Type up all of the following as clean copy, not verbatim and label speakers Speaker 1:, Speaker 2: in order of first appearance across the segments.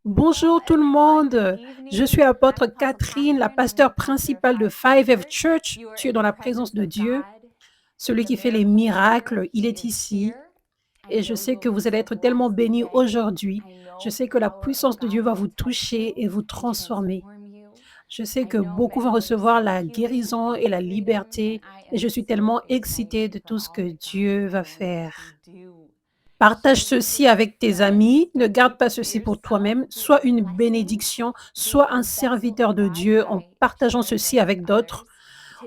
Speaker 1: Bonjour tout le monde, je suis apôtre Catherine, la pasteure principale de Five F Church. Tu es dans la présence de Dieu, celui qui fait les miracles, il est ici. Et je sais que vous allez être tellement bénis aujourd'hui. Je sais que la puissance de Dieu va vous toucher et vous transformer. Je sais que beaucoup vont recevoir la guérison et la liberté. Et je suis tellement excitée de tout ce que Dieu va faire. Partage ceci avec tes amis, ne garde pas ceci pour toi-même, sois une bénédiction, sois un serviteur de Dieu en partageant ceci avec d'autres.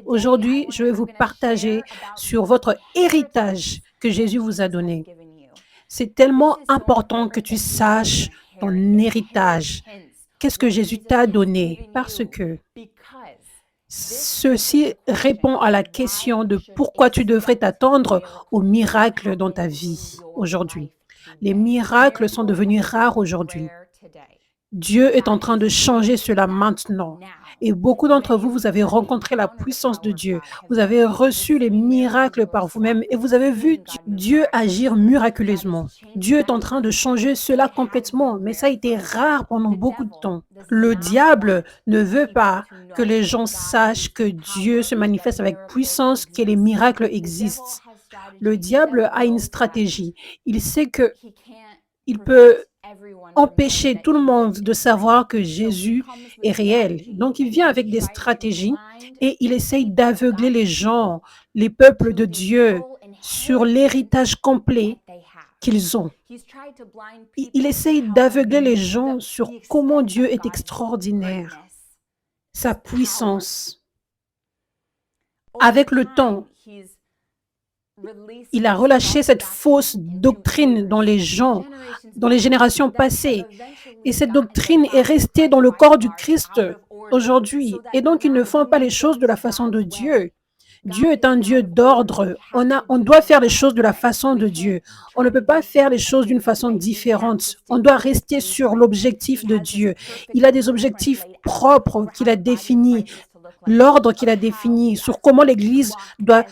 Speaker 1: Aujourd'hui, je vais vous partager sur votre héritage que Jésus vous a donné. C'est tellement important que tu saches ton héritage. Qu'est-ce que Jésus t'a donné? Parce que ceci répond à la question de pourquoi tu devrais t'attendre aux miracles dans ta vie aujourd'hui. Les miracles sont devenus rares aujourd'hui. Dieu est en train de changer cela maintenant. Et beaucoup d'entre vous, vous avez rencontré la puissance de Dieu. Vous avez reçu les miracles par vous-même et vous avez vu Dieu agir miraculeusement. Dieu est en train de changer cela complètement, mais ça a été rare pendant beaucoup de temps. Le diable ne veut pas que les gens sachent que Dieu se manifeste avec puissance, que les miracles existent. Le diable a une stratégie. Il sait que il peut empêcher tout le monde de savoir que Jésus est réel. Donc, il vient avec des stratégies et il essaye d'aveugler les gens, les peuples de Dieu, sur l'héritage complet qu'ils ont. Il essaye d'aveugler les gens sur comment Dieu est extraordinaire, sa puissance. Avec le temps, il a relâché cette fausse doctrine dans les gens, dans les générations passées. Et cette doctrine est restée dans le corps du Christ aujourd'hui. Et donc, ils ne font pas les choses de la façon de Dieu. Dieu est un Dieu d'ordre. On doit faire les choses de la façon de Dieu. On ne peut pas faire les choses d'une façon différente. On doit rester sur l'objectif de Dieu. Il a des objectifs propres qu'il a définis, l'ordre qu'il a défini sur comment l'Église doit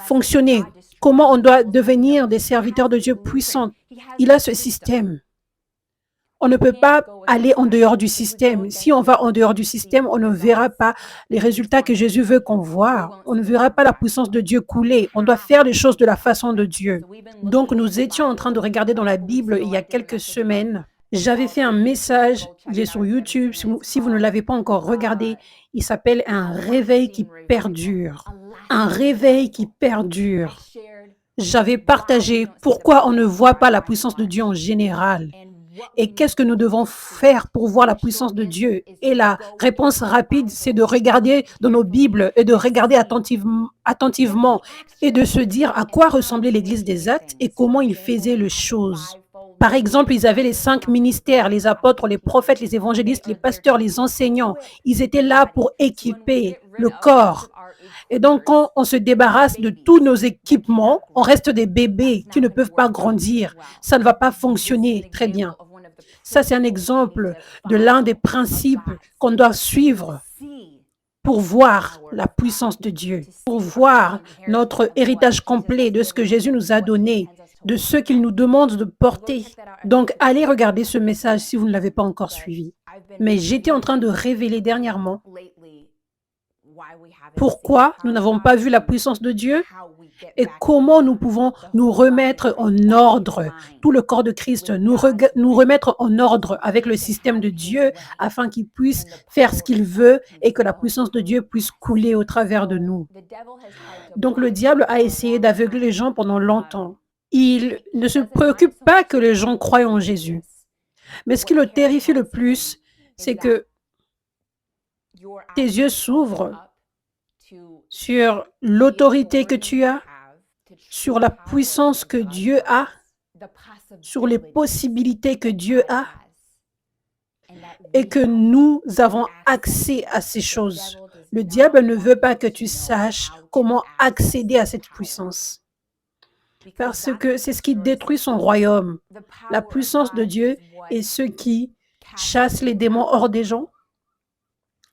Speaker 1: fonctionner, comment on doit devenir des serviteurs de Dieu puissants. Il a ce système. On ne peut pas aller en dehors du système. Si on va en dehors du système, on ne verra pas les résultats que Jésus veut qu'on voit. On ne verra pas la puissance de Dieu couler. On doit faire les choses de la façon de Dieu. Donc, nous étions en train de regarder dans la Bible il y a quelques semaines. J'avais fait un message, il est sur YouTube, si vous ne l'avez pas encore regardé, il s'appelle Un réveil qui perdure. Un réveil qui perdure. J'avais partagé pourquoi on ne voit pas la puissance de Dieu en général. Et qu'est-ce que nous devons faire pour voir la puissance de Dieu? Et la réponse rapide, c'est de regarder dans nos Bibles et de regarder attentivement et de se dire à quoi ressemblait l'Église des Actes et comment ils faisaient les choses. Par exemple, ils avaient les 5 ministères, les apôtres, les prophètes, les évangélistes, les pasteurs, les enseignants. Ils étaient là pour équiper le corps. Et donc, quand on se débarrasse de tous nos équipements, on reste des bébés qui ne peuvent pas grandir. Ça ne va pas fonctionner très bien. Ça, c'est un exemple de l'un des principes qu'on doit suivre pour voir la puissance de Dieu, pour voir notre héritage complet de ce que Jésus nous a donné, de ce qu'il nous demande de porter. Donc, allez regarder ce message si vous ne l'avez pas encore suivi. Mais j'étais en train de révéler dernièrement pourquoi nous n'avons pas vu la puissance de Dieu et comment nous pouvons nous remettre en ordre, tout le corps de Christ, nous remettre en ordre avec le système de Dieu afin qu'il puisse faire ce qu'il veut et que la puissance de Dieu puisse couler au travers de nous. Donc le diable a essayé d'aveugler les gens pendant longtemps. Il ne se préoccupe pas que les gens croient en Jésus. Mais ce qui le terrifie le plus, c'est que tes yeux s'ouvrent sur l'autorité que tu as, sur la puissance que Dieu a, sur les possibilités que Dieu a, et que nous avons accès à ces choses. Le diable ne veut pas que tu saches comment accéder à cette puissance. Parce que c'est ce qui détruit son royaume. La puissance de Dieu est ce qui chasse les démons hors des gens.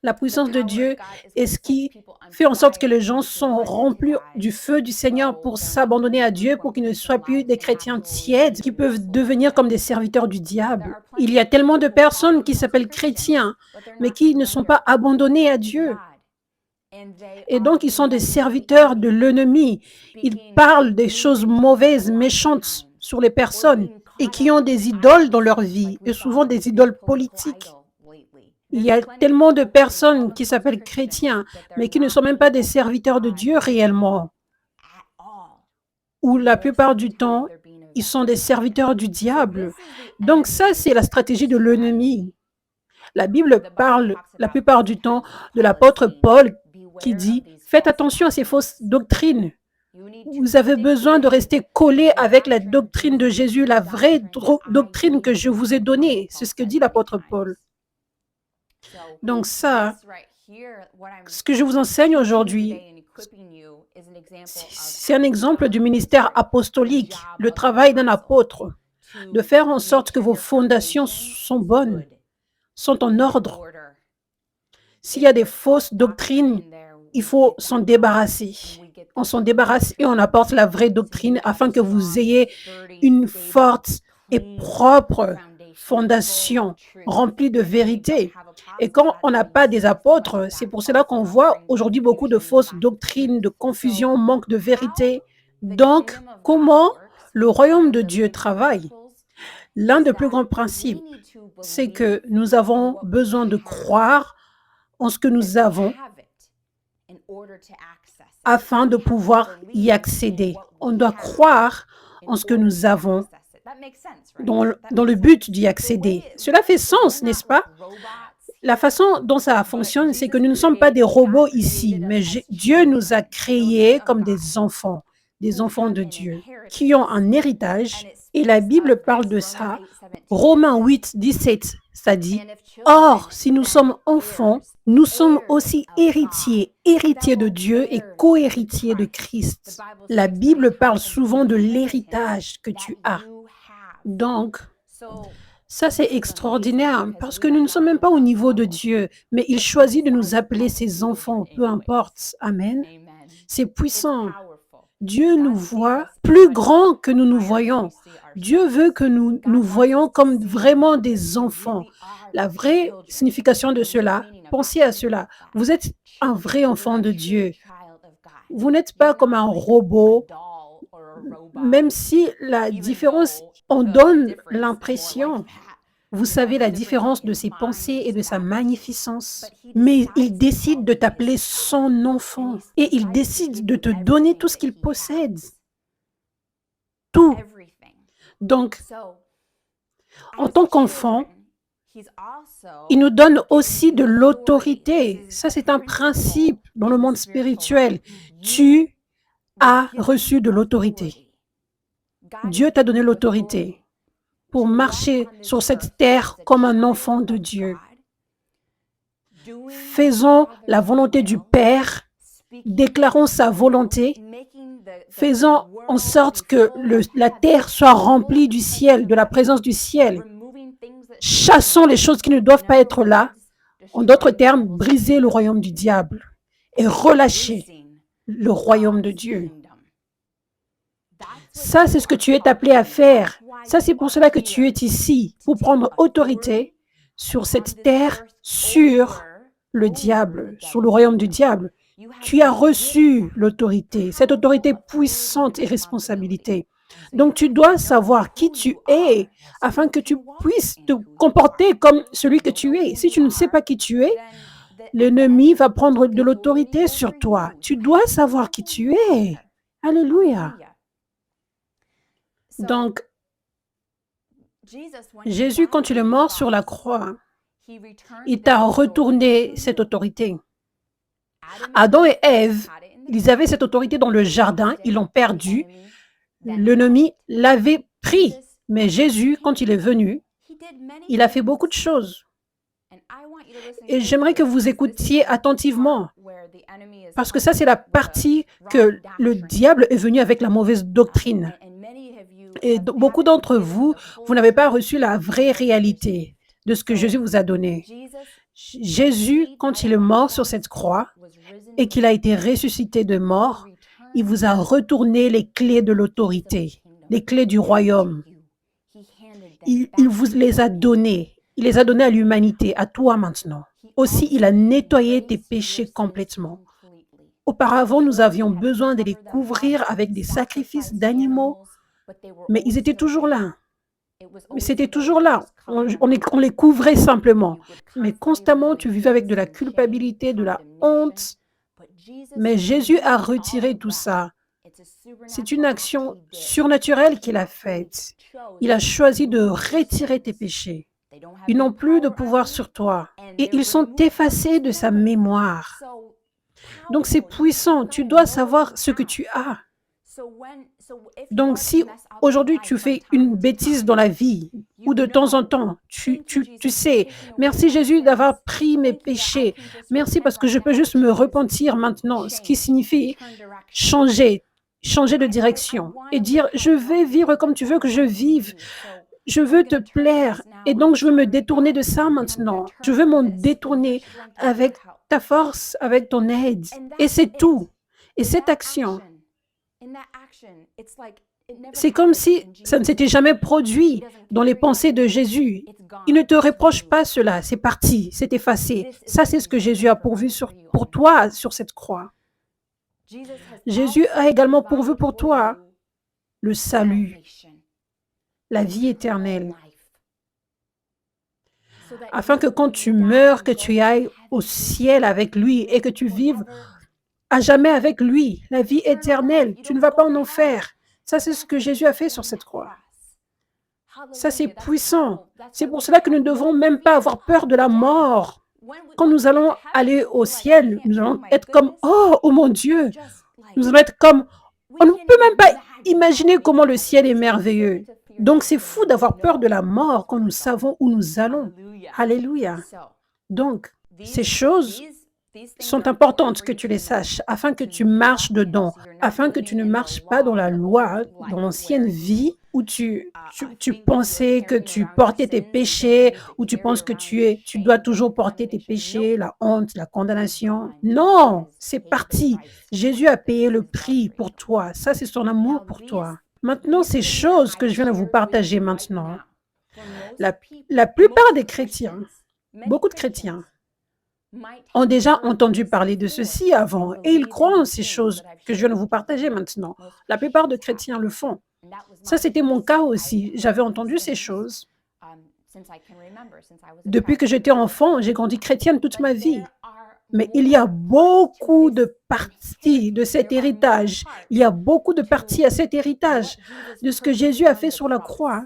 Speaker 1: La puissance de Dieu est ce qui fait en sorte que les gens sont remplis du feu du Seigneur pour s'abandonner à Dieu, pour qu'ils ne soient plus des chrétiens tièdes, qui peuvent devenir comme des serviteurs du diable. Il y a tellement de personnes qui s'appellent chrétiens, mais qui ne sont pas abandonnés à Dieu. Et donc, ils sont des serviteurs de l'ennemi. Ils parlent des choses mauvaises, méchantes sur les personnes et qui ont des idoles dans leur vie, et souvent des idoles politiques. Il y a tellement de personnes qui s'appellent chrétiens, mais qui ne sont même pas des serviteurs de Dieu réellement, ou la plupart du temps, ils sont des serviteurs du diable. Donc ça, c'est la stratégie de l'ennemi. La Bible parle la plupart du temps de l'apôtre Paul qui dit « Faites attention à ces fausses doctrines. Vous avez besoin de rester collé avec la doctrine de Jésus, la vraie doctrine que je vous ai donnée. » C'est ce que dit l'apôtre Paul. Donc ça, ce que je vous enseigne aujourd'hui, c'est un exemple du ministère apostolique, le travail d'un apôtre, de faire en sorte que vos fondations sont bonnes, sont en ordre. S'il y a des fausses doctrines, il faut s'en débarrasser. On s'en débarrasse et on apporte la vraie doctrine afin que vous ayez une forte et propre fondation remplie de vérité. Et quand on n'a pas des apôtres, c'est pour cela qu'on voit aujourd'hui beaucoup de fausses doctrines, de confusion, manque de vérité. Donc, comment le royaume de Dieu travaille? L'un des plus grands principes, c'est que nous avons besoin de croire en ce que nous avons afin de pouvoir y accéder. On doit croire en ce que nous avons dans le but d'y accéder. Cela fait sens, n'est-ce pas? La façon dont ça fonctionne, c'est que nous ne sommes pas des robots ici, mais Dieu nous a créés comme des enfants de Dieu, qui ont un héritage, et la Bible parle de ça. Romains 8, 17, ça dit « Or, si nous sommes enfants, nous sommes aussi héritiers, héritiers de Dieu et co-héritiers de Christ. » La Bible parle souvent de l'héritage que tu as. Donc, ça c'est extraordinaire parce que nous ne sommes même pas au niveau de Dieu, mais il choisit de nous appeler ses enfants, peu importe. Amen. C'est puissant. Dieu nous voit plus grand que nous nous voyons. Dieu veut que nous nous voyons comme vraiment des enfants. La vraie signification de cela, pensez à cela. Vous êtes un vrai enfant de Dieu. Vous n'êtes pas comme un robot, même si la différence, on donne l'impression. Vous savez la différence de ses pensées et de sa magnificence. Mais il décide de t'appeler son enfant et il décide de te donner tout ce qu'il possède. Tout. Donc, en tant qu'enfant, il nous donne aussi de l'autorité. Ça, c'est un principe dans le monde spirituel. Tu as reçu de l'autorité. Dieu t'a donné l'autorité pour marcher sur cette terre comme un enfant de Dieu. Faisons la volonté du Père, déclarons sa volonté, faisons en sorte que la terre soit remplie du ciel, de la présence du ciel. Chassons les choses qui ne doivent pas être là. En d'autres termes, briser le royaume du diable et relâcher le royaume de Dieu. Ça, c'est ce que tu es appelé à faire. Ça, c'est pour cela que tu es ici, pour prendre autorité sur cette terre, sur le diable, sur le royaume du diable. Tu as reçu l'autorité, cette autorité puissante et responsabilité. Donc, tu dois savoir qui tu es afin que tu puisses te comporter comme celui que tu es. Si tu ne sais pas qui tu es, l'ennemi va prendre de l'autorité sur toi. Tu dois savoir qui tu es. Alléluia. Donc, Jésus, quand il est mort sur la croix, il t'a retourné cette autorité. Adam et Ève, ils avaient cette autorité dans le jardin, ils l'ont perdue. L'ennemi l'avait pris. Mais Jésus, quand il est venu, il a fait beaucoup de choses. Et j'aimerais que vous écoutiez attentivement, parce que ça, c'est la partie que le diable est venu avec la mauvaise doctrine. Et beaucoup d'entre vous, vous n'avez pas reçu la vraie réalité de ce que Jésus vous a donné. Jésus, quand il est mort sur cette croix et qu'il a été ressuscité de mort, il vous a retourné les clés de l'autorité, les clés du royaume. Il vous les a données. Il les a données à l'humanité, à toi maintenant. Aussi, il a nettoyé tes péchés complètement. Auparavant, nous avions besoin de les couvrir avec des sacrifices d'animaux, mais ils étaient toujours là. Mais c'était toujours là. On les couvrait simplement. Mais constamment, tu vivais avec de la culpabilité, de la honte. Mais Jésus a retiré tout ça. C'est une action surnaturelle qu'il a faite. Il a choisi de retirer tes péchés. Ils n'ont plus de pouvoir sur toi et ils sont effacés de sa mémoire. Donc c'est puissant. Tu dois savoir ce que tu as. Donc si aujourd'hui tu fais une bêtise dans la vie ou de temps en temps, tu sais, merci Jésus d'avoir pris mes péchés. Merci parce que je peux juste me repentir maintenant, ce qui signifie changer de direction et dire je vais vivre comme tu veux que je vive. Je veux te plaire et donc je veux me détourner de ça maintenant. Je veux m'en détourner avec ta force, avec ton aide. Et c'est tout. Et cette action, c'est comme si ça ne s'était jamais produit dans les pensées de Jésus. Il ne te reproche pas cela, c'est parti, c'est effacé. Ça, c'est ce que Jésus a pourvu pour toi sur cette croix. Jésus a également pourvu pour toi le salut, la vie éternelle, afin que quand tu meurs, que tu ailles au ciel avec lui et que tu vives à jamais avec lui, la vie éternelle. Tu ne vas pas en enfer. Ça, c'est ce que Jésus a fait sur cette croix. Ça, c'est puissant. C'est pour cela que nous ne devons même pas avoir peur de la mort. Quand nous allons aller au ciel, nous allons être comme, oh mon Dieu. Nous allons être comme, on ne peut même pas imaginer comment le ciel est merveilleux. Donc, c'est fou d'avoir peur de la mort quand nous savons où nous allons. Alléluia. Donc, ces choses sont importantes que tu les saches afin que tu marches dedans, afin que tu ne marches pas dans la loi, dans l'ancienne vie où tu pensais que tu portais tes péchés, où tu penses que tu dois toujours porter tes péchés, la honte, la condamnation. Non, c'est parti. Jésus a payé le prix pour toi. Ça, c'est son amour pour toi. Maintenant, ces choses que je viens de vous partager maintenant, la plupart des chrétiens, beaucoup de chrétiens, ont déjà entendu parler de ceci avant et ils croient en ces choses que je viens de vous partager maintenant. La plupart des chrétiens le font. Ça, c'était mon cas aussi. J'avais entendu ces choses. Depuis que j'étais enfant, j'ai grandi chrétienne toute ma vie. Mais il y a beaucoup de parties de cet héritage. Il y a beaucoup de parties à cet héritage de ce que Jésus a fait sur la croix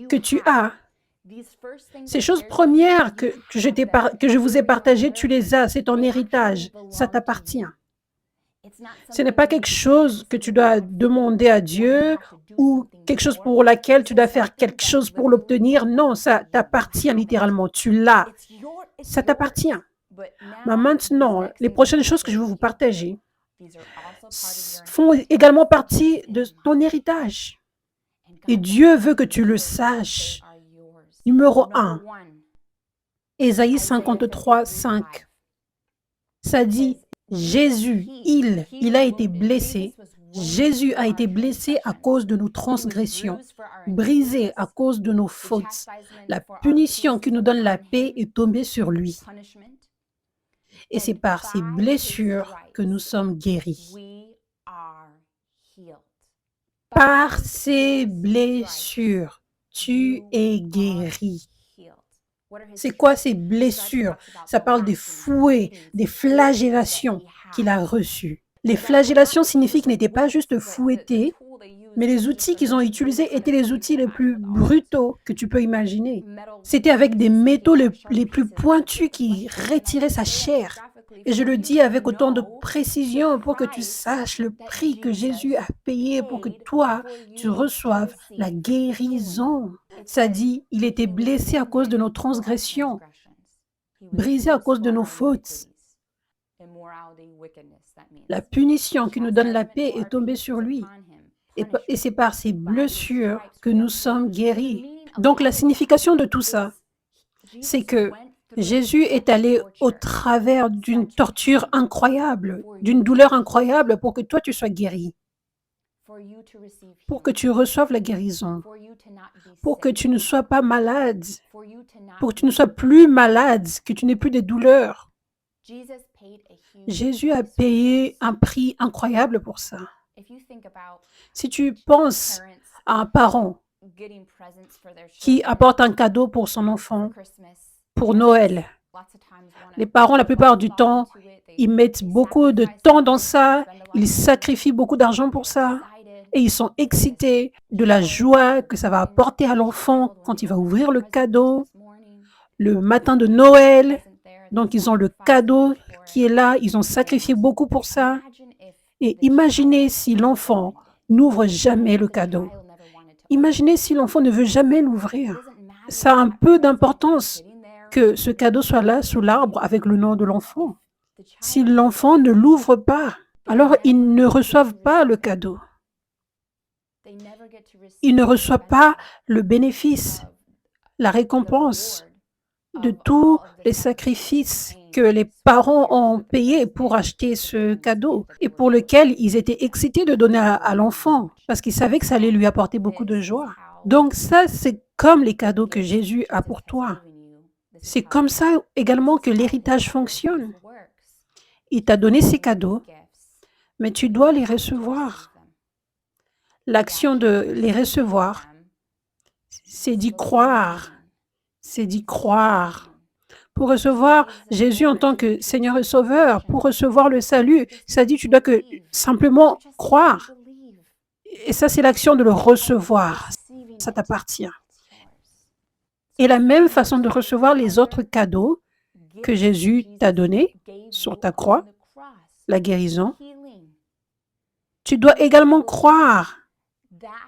Speaker 1: que tu as. Ces choses premières que je vous ai partagées, tu les as, c'est ton héritage, ça t'appartient. Ce n'est pas quelque chose que tu dois demander à Dieu ou quelque chose pour laquelle tu dois faire quelque chose pour l'obtenir. Non, ça t'appartient littéralement, tu l'as, ça t'appartient. Mais maintenant, les prochaines choses que je vais vous partager font également partie de ton héritage. Et Dieu veut que tu le saches. Numéro 1, Ésaïe 53, 5. Ça dit, Jésus, il a été blessé. Jésus a été blessé à cause de nos transgressions, brisé à cause de nos fautes. La punition qui nous donne la paix est tombée sur lui. Et c'est par ces blessures que nous sommes guéris. Par ces blessures, tu es guéri. C'est quoi ces blessures? Ça parle des fouets, des flagellations qu'il a reçues. Les flagellations signifient qu'il n'était pas juste fouetté, mais les outils qu'ils ont utilisés étaient les outils les plus brutaux que tu peux imaginer. C'était avec des métaux les plus pointus qui retiraient sa chair. Et je le dis avec autant de précision pour que tu saches le prix que Jésus a payé pour que toi, tu reçoives la guérison. Ça dit, il était blessé à cause de nos transgressions, brisé à cause de nos fautes. La punition qui nous donne la paix est tombée sur lui. Et c'est par ces blessures que nous sommes guéris. Donc la signification de tout ça, c'est que Jésus est allé au travers d'une torture incroyable, d'une douleur incroyable pour que toi tu sois guéri, pour que tu reçoives la guérison, pour que tu ne sois pas malade, pour que tu ne sois plus malade, que tu n'aies plus de douleurs. Jésus a payé un prix incroyable pour ça. Si tu penses à un parent qui apporte un cadeau pour son enfant, pour Noël, les parents, la plupart du temps, ils mettent beaucoup de temps dans ça, ils sacrifient beaucoup d'argent pour ça, et ils sont excités de la joie que ça va apporter à l'enfant quand il va ouvrir le cadeau, le matin de Noël. Donc, ils ont le cadeau qui est là, ils ont sacrifié beaucoup pour ça. Et imaginez si l'enfant n'ouvre jamais le cadeau. Imaginez si l'enfant ne veut jamais l'ouvrir. Ça a un peu d'importance que ce cadeau soit là sous l'arbre avec le nom de l'enfant. Si l'enfant ne l'ouvre pas, alors il ne reçoit pas le cadeau. Il ne reçoit pas le bénéfice, la récompense de tous les sacrifices que les parents ont payés pour acheter ce cadeau et pour lequel ils étaient excités de donner à l'enfant parce qu'ils savaient que ça allait lui apporter beaucoup de joie. Donc ça, c'est comme les cadeaux que Jésus a pour toi. C'est comme ça également que l'héritage fonctionne. Il t'a donné ces cadeaux, mais tu dois les recevoir. L'action de les recevoir, c'est d'y croire. C'est d'y croire. Pour recevoir Jésus en tant que Seigneur et Sauveur, pour recevoir le salut, ça dit tu dois que simplement croire. Et ça, c'est l'action de le recevoir. Ça t'appartient. Et la même façon de recevoir les autres cadeaux que Jésus t'a donnés sur ta croix, la guérison, tu dois également croire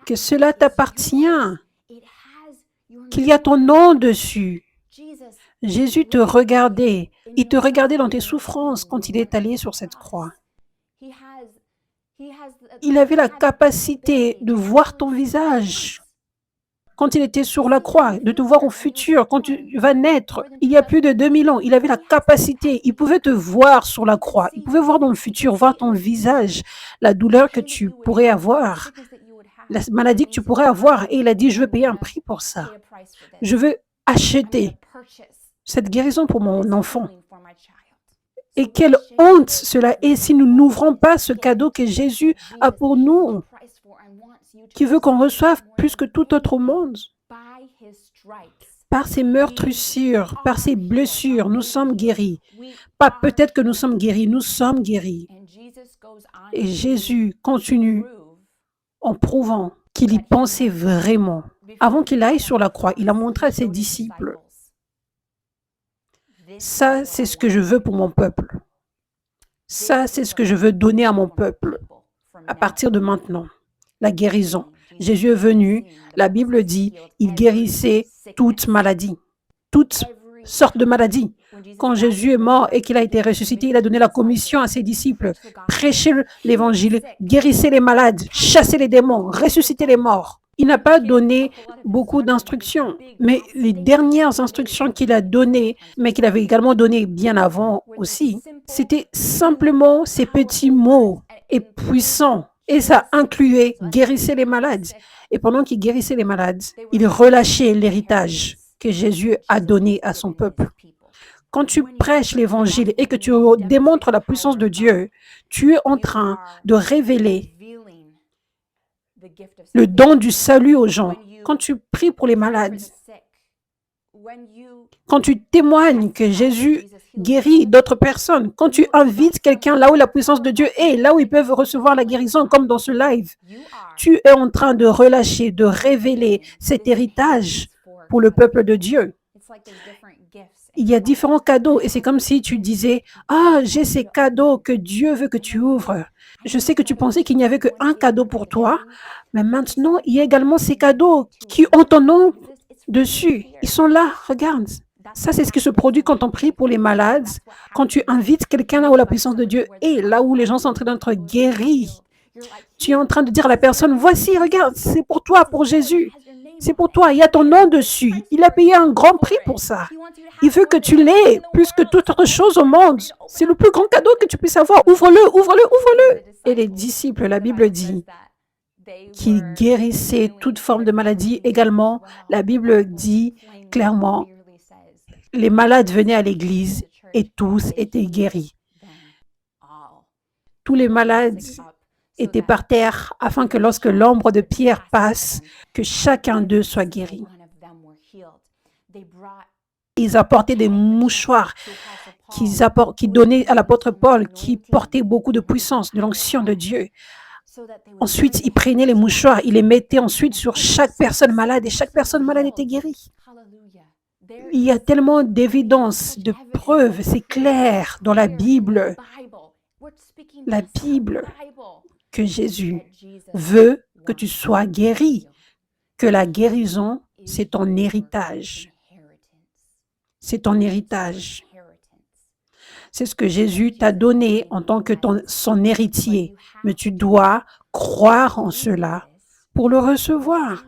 Speaker 1: que cela t'appartient, qu'il y a ton nom dessus. Jésus te regardait, il te regardait dans tes souffrances quand il est allé sur cette croix. Il avait la capacité de voir ton visage quand il était sur la croix, de te voir au futur, quand tu vas naître. Il y a plus de 2000 ans, il avait la capacité, il pouvait te voir sur la croix, il pouvait voir dans le futur, voir ton visage, la douleur que tu pourrais avoir, la maladie que tu pourrais avoir. Et il a dit, je veux payer un prix pour ça. Je veux acheter cette guérison pour mon enfant. Et quelle honte cela est si nous n'ouvrons pas ce cadeau que Jésus a pour nous, qui veut qu'on reçoive plus que tout autre monde. Par ses meurtrissures, par ses blessures, nous sommes guéris. Pas peut-être que nous sommes guéris, nous sommes guéris. Et Jésus continue en prouvant qu'il y pensait vraiment. Avant qu'il aille sur la croix, il a montré à ses disciples, ça, c'est ce que je veux pour mon peuple. Ça, c'est ce que je veux donner à mon peuple à partir de maintenant. La guérison. Jésus est venu, la Bible dit, il guérissait toute maladie, toutes sortes de maladies. Quand Jésus est mort et qu'il a été ressuscité, il a donné la commission à ses disciples. Prêchez l'évangile, guérissez les malades, chassez les démons, ressuscitez les morts. Il n'a pas donné beaucoup d'instructions, mais les dernières instructions qu'il a données, mais qu'il avait également données bien avant aussi, c'était simplement ces petits mots et puissants. Et ça incluait guérissez les malades. Et pendant qu'il guérissait les malades, il relâchait l'héritage que Jésus a donné à son peuple. Quand tu prêches l'évangile et que tu démontres la puissance de Dieu, tu es en train de révéler le don du salut aux gens. Quand tu pries pour les malades, quand tu témoignes que Jésus guérit d'autres personnes, quand tu invites quelqu'un là où la puissance de Dieu est, là où ils peuvent recevoir la guérison, comme dans ce live, tu es en train de relâcher, de révéler cet héritage pour le peuple de Dieu. Il y a différents cadeaux et c'est comme si tu disais, « Ah, j'ai ces cadeaux que Dieu veut que tu ouvres. » Je sais que tu pensais qu'il n'y avait qu'un cadeau pour toi, mais maintenant, il y a également ces cadeaux qui ont ton nom dessus. Ils sont là, regarde. Ça, c'est ce qui se produit quand on prie pour les malades, quand tu invites quelqu'un là où la puissance de Dieu est, là où les gens sont en train d'être guéris. Tu es en train de dire à la personne, voici, regarde, c'est pour toi, pour Jésus. C'est pour toi, il y a ton nom dessus. Il a payé un grand prix pour ça. Il veut que tu l'aies plus que toute autre chose au monde. C'est le plus grand cadeau que tu puisses avoir. Ouvre-le, ouvre-le, ouvre-le. Et les disciples, la Bible dit, qu'ils guérissaient toute forme de maladie. Également, la Bible dit clairement, les malades venaient à l'église et tous étaient guéris. Tous les malades étaient par terre afin que lorsque l'ombre de Pierre passe, que chacun d'eux soit guéri. Ils apportaient des mouchoirs qui donnaient à l'apôtre Paul, qui portait beaucoup de puissance, de l'onction de Dieu. Ensuite, ils prenaient les mouchoirs, ils les mettaient ensuite sur chaque personne malade et chaque personne malade était guérie. Il y a tellement d'évidence, de preuves, c'est clair dans la Bible, que Jésus veut que tu sois guéri, que la guérison, c'est ton héritage. C'est ton héritage. C'est ce que Jésus t'a donné en tant que son héritier. Mais tu dois croire en cela pour le recevoir.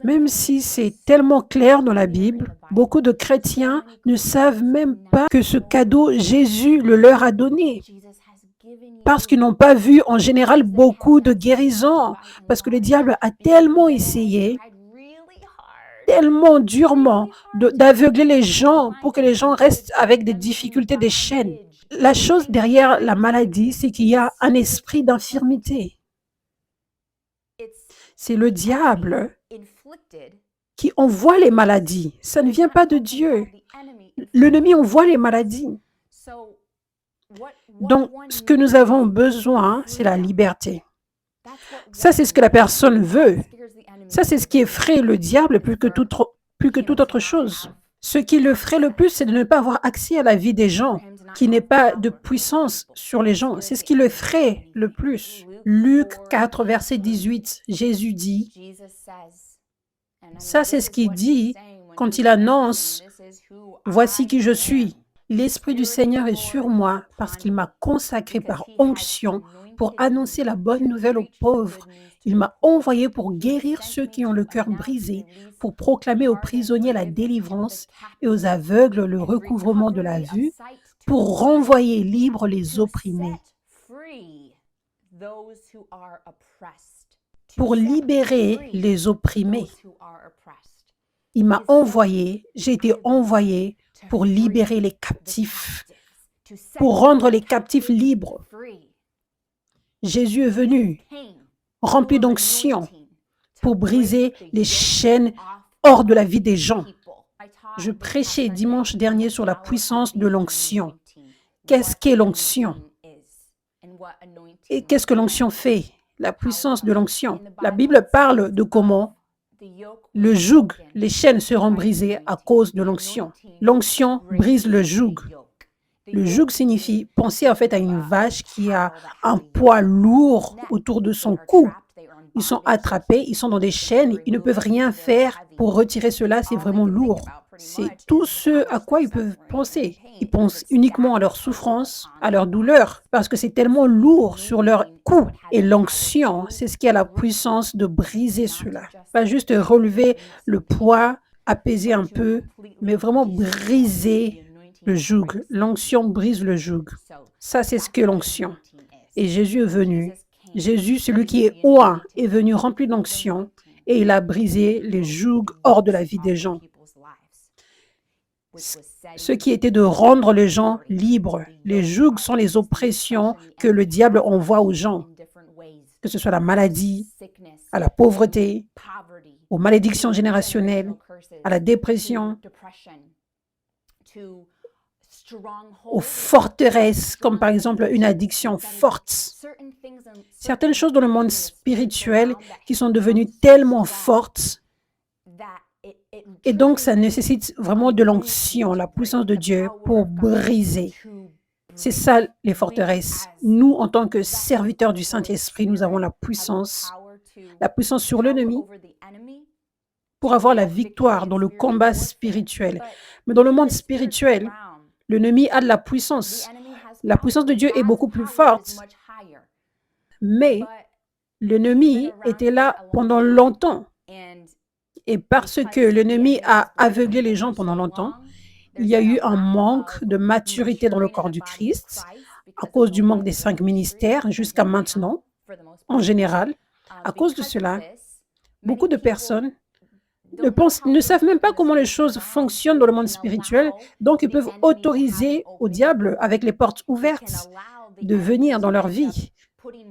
Speaker 1: Même si c'est tellement clair dans la Bible, beaucoup de chrétiens ne savent même pas que ce cadeau, Jésus le leur a donné. Parce qu'ils n'ont pas vu en général beaucoup de guérisons. Parce que le diable a tellement essayé, tellement durement d'aveugler les gens pour que les gens restent avec des difficultés, des chaînes. La chose derrière la maladie, c'est qu'il y a un esprit d'infirmité. C'est le diable qui envoie les maladies. Ça ne vient pas de Dieu. L'ennemi envoie les maladies. Donc, ce que nous avons besoin, c'est la liberté. Ça, c'est ce que la personne veut. Ça, c'est ce qui effraie le diable plus que toute autre chose. Ce qui le ferait le plus, c'est de ne pas avoir accès à la vie des gens, qui n'ait pas de puissance sur les gens. C'est ce qui le ferait le plus. Luc 4, verset 18, Jésus dit, ça c'est ce qu'il dit quand il annonce, « Voici qui je suis. L'Esprit du Seigneur est sur moi parce qu'il m'a consacré par onction pour annoncer la bonne nouvelle aux pauvres. Il m'a envoyé pour guérir ceux qui ont le cœur brisé, pour proclamer aux prisonniers la délivrance et aux aveugles le recouvrement de la vue, pour renvoyer libres les opprimés, pour libérer les opprimés. » Il m'a envoyé, j'ai été envoyé pour libérer les captifs, pour rendre les captifs libres. Jésus est venu, rempli d'onction, pour briser les chaînes hors de la vie des gens. Je prêchais dimanche dernier sur la puissance de l'onction. Qu'est-ce qu'est l'onction? Et qu'est-ce que l'onction fait? La puissance de l'onction. La Bible parle de comment le joug, les chaînes seront brisées à cause de l'onction. L'onction brise le joug. Le joug signifie, pensez en fait à une vache qui a un poids lourd autour de son cou. Ils sont attrapés, ils sont dans des chaînes, ils ne peuvent rien faire pour retirer cela, c'est vraiment lourd. C'est tout ce à quoi ils peuvent penser. Ils pensent uniquement à leur souffrance, à leur douleur, parce que c'est tellement lourd sur leur cou. Et l'onction, c'est ce qui a la puissance de briser cela. Pas juste relever le poids, apaiser un peu, mais vraiment briser le joug. L'onction brise le joug. Ça, c'est ce que l'onction. Et Jésus est venu. Jésus, celui qui est oint, est venu rempli d'onction et il a brisé les jougs hors de la vie des gens. Ce qui était de rendre les gens libres. Les jougs sont les oppressions que le diable envoie aux gens, que ce soit la maladie, à la pauvreté, aux malédictions générationnelles, à la dépression, aux forteresses, comme par exemple une addiction forte. Certaines choses dans le monde spirituel qui sont devenues tellement fortes et donc ça nécessite vraiment de l'onction, la puissance de Dieu pour briser. C'est ça les forteresses. Nous, en tant que serviteurs du Saint-Esprit, nous avons la puissance sur l'ennemi pour avoir la victoire dans le combat spirituel. Mais dans le monde spirituel, l'ennemi a de la puissance. La puissance de Dieu est beaucoup plus forte. Mais l'ennemi était là pendant longtemps. Et parce que l'ennemi a aveuglé les gens pendant longtemps, il y a eu un manque de maturité dans le corps du Christ à cause du manque des 5 ministères jusqu'à maintenant, en général. À cause de cela, beaucoup de personnes ne savent même pas comment les choses fonctionnent dans le monde spirituel, donc ils peuvent autoriser au diable, avec les portes ouvertes, de venir dans leur vie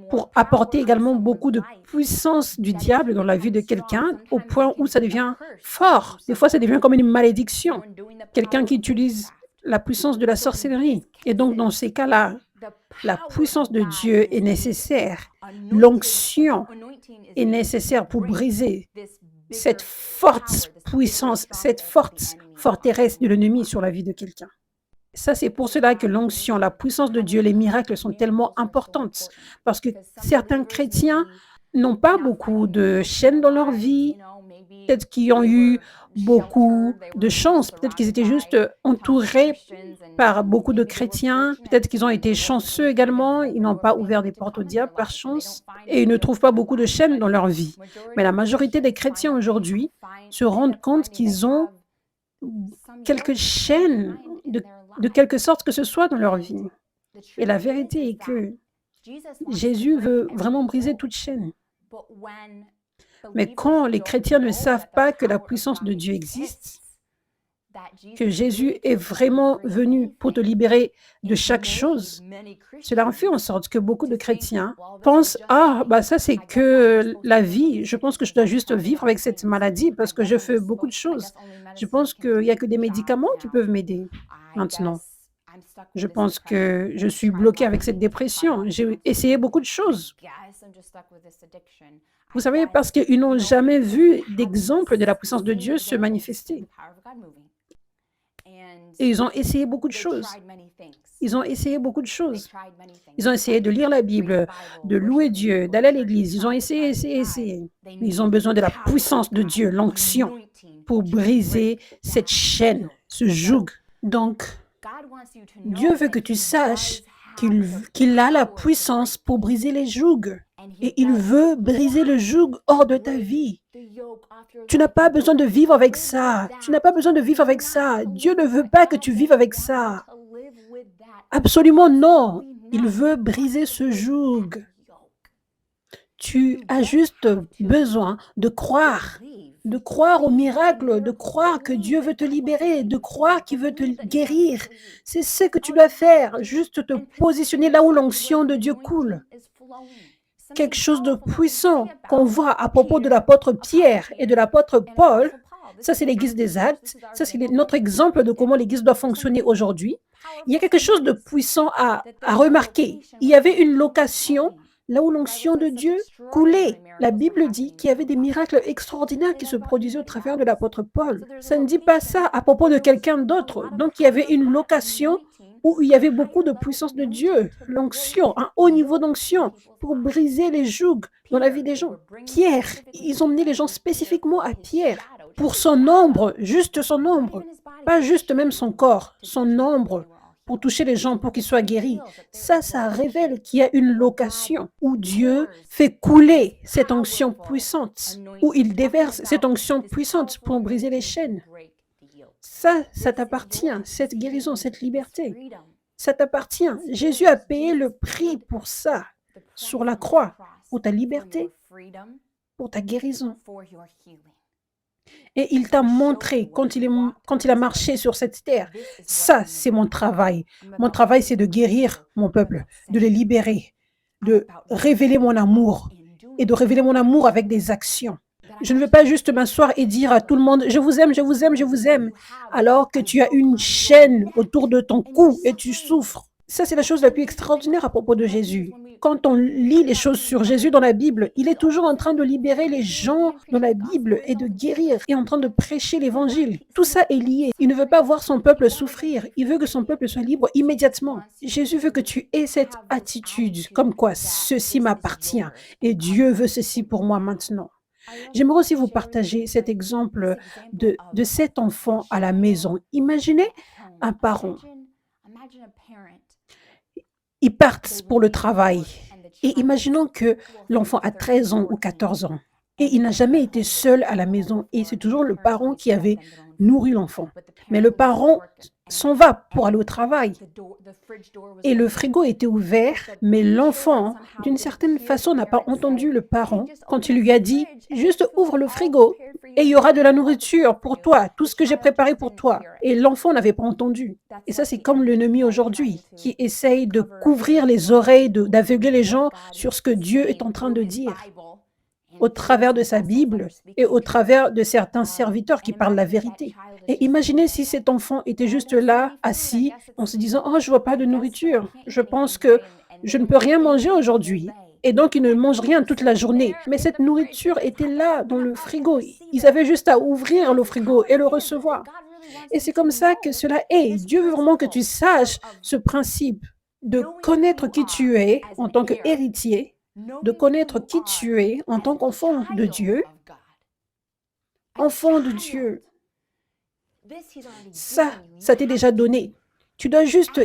Speaker 1: pour apporter également beaucoup de puissance du diable dans la vie de quelqu'un au point où ça devient fort. Des fois, ça devient comme une malédiction. Quelqu'un qui utilise la puissance de la sorcellerie. Et donc, dans ces cas-là, la puissance de Dieu est nécessaire. L'onction est nécessaire pour briser cette forte puissance, cette forte forteresse de l'ennemi sur la vie de quelqu'un. Ça, c'est pour cela que l'onction, la puissance de Dieu, les miracles sont tellement importantes. Parce que certains chrétiens n'ont pas beaucoup de chaînes dans leur vie, peut-être qu'ils ont eu beaucoup de chance, peut-être qu'ils étaient juste entourés par beaucoup de chrétiens, peut-être qu'ils ont été chanceux également, ils n'ont pas ouvert des portes au diable par chance, et ils ne trouvent pas beaucoup de chaînes dans leur vie. Mais la majorité des chrétiens aujourd'hui se rendent compte qu'ils ont quelques chaînes de quelque sorte que ce soit dans leur vie. Et la vérité est que Jésus veut vraiment briser toute chaîne. Mais quand les chrétiens ne savent pas que la puissance de Dieu existe, que Jésus est vraiment venu pour te libérer de chaque chose, cela en fait en sorte que beaucoup de chrétiens pensent: «Ah, bah ça c'est que la vie, je pense que je dois juste vivre avec cette maladie parce que je fais beaucoup de choses. Je pense qu'il n'y a que des médicaments qui peuvent m'aider maintenant. Je pense que je suis bloqué avec cette dépression. J'ai essayé beaucoup de choses». Vous savez, parce qu'ils n'ont jamais vu d'exemple de la puissance de Dieu se manifester. Et ils ont essayé beaucoup de choses. Ils ont essayé beaucoup de choses. Ils ont essayé de lire la Bible, de louer Dieu, d'aller à l'église. Ils ont essayé, essayé, essayé. Mais ils ont besoin de la puissance de Dieu, l'onction, pour briser cette chaîne, ce joug. Donc, Dieu veut que tu saches qu'il a la puissance pour briser les jougs. Et il veut briser le joug hors de ta vie. Tu n'as pas besoin de vivre avec ça. Tu n'as pas besoin de vivre avec ça. Dieu ne veut pas que tu vives avec ça. Absolument non. Il veut briser ce joug. Tu as juste besoin de croire au miracle, de croire que Dieu veut te libérer, de croire qu'il veut te guérir. C'est ce que tu dois faire, juste te positionner là où l'onction de Dieu coule. Quelque chose de puissant qu'on voit à propos de l'apôtre Pierre et de l'apôtre Paul, ça c'est l'Église des Actes, ça c'est notre exemple de comment l'Église doit fonctionner aujourd'hui. Il y a quelque chose de puissant à remarquer. Il y avait une location là où l'onction de Dieu coulait. La Bible dit qu'il y avait des miracles extraordinaires qui se produisaient au travers de l'apôtre Paul. Ça ne dit pas ça à propos de quelqu'un d'autre. Donc il y avait une location où il y avait beaucoup de puissance de Dieu, l'onction, un haut niveau d'onction pour briser les jougs dans la vie des gens. Pierre, ils ont mené les gens spécifiquement à Pierre pour son ombre, juste son ombre, pas juste même son corps, son ombre, pour toucher les gens, pour qu'ils soient guéris. Ça révèle qu'il y a une location où Dieu fait couler cette onction puissante, où il déverse cette onction puissante pour briser les chaînes. Ça t'appartient, cette guérison, cette liberté. Ça t'appartient. Jésus a payé le prix pour ça, sur la croix, pour ta liberté, pour ta guérison. Et il t'a montré quand il a marché sur cette terre. Ça, c'est mon travail. Mon travail, c'est de guérir mon peuple, de les libérer, de révéler mon amour et de révéler mon amour avec des actions. Je ne veux pas juste m'asseoir et dire à tout le monde: je vous aime, je vous aime, je vous aime, alors que tu as une chaîne autour de ton cou et tu souffres. Ça, c'est la chose la plus extraordinaire à propos de Jésus. Quand on lit les choses sur Jésus dans la Bible, il est toujours en train de libérer les gens dans la Bible et de guérir et en train de prêcher l'évangile. Tout ça est lié. Il ne veut pas voir son peuple souffrir. Il veut que son peuple soit libre immédiatement. Jésus veut que tu aies cette attitude, comme quoi ceci m'appartient et Dieu veut ceci pour moi maintenant. J'aimerais aussi vous partager cet exemple de cet enfant à la maison. Imaginez un parent. Ils partent pour le travail et imaginons que l'enfant a 13 ans ou 14 ans. et il n'a jamais été seul à la maison et c'est toujours le parent qui avait nourri l'enfant. Mais le parent s'en va pour aller au travail et le frigo était ouvert, mais l'enfant, d'une certaine façon, n'a pas entendu le parent quand il lui a dit: «Juste ouvre le frigo et il y aura de la nourriture pour toi, tout ce que j'ai préparé pour toi» et l'enfant n'avait pas entendu. Et ça, c'est comme l'ennemi aujourd'hui qui essaye de couvrir les oreilles, d'aveugler les gens sur ce que Dieu est en train de dire au travers de sa Bible et au travers de certains serviteurs qui parlent la vérité. Et imaginez si cet enfant était juste là, assis, en se disant: «Oh, je vois pas de nourriture. Je pense que je ne peux rien manger aujourd'hui». Et donc, il ne mange rien toute la journée. Mais cette nourriture était là dans le frigo. Ils avaient juste à ouvrir le frigo et le recevoir. Et c'est comme ça que cela est. Dieu veut vraiment que tu saches ce principe de connaître qui tu es en tant qu'héritier, de connaître qui tu es en tant qu'enfant de Dieu, enfant de Dieu. Ça t'est déjà donné. Tu dois juste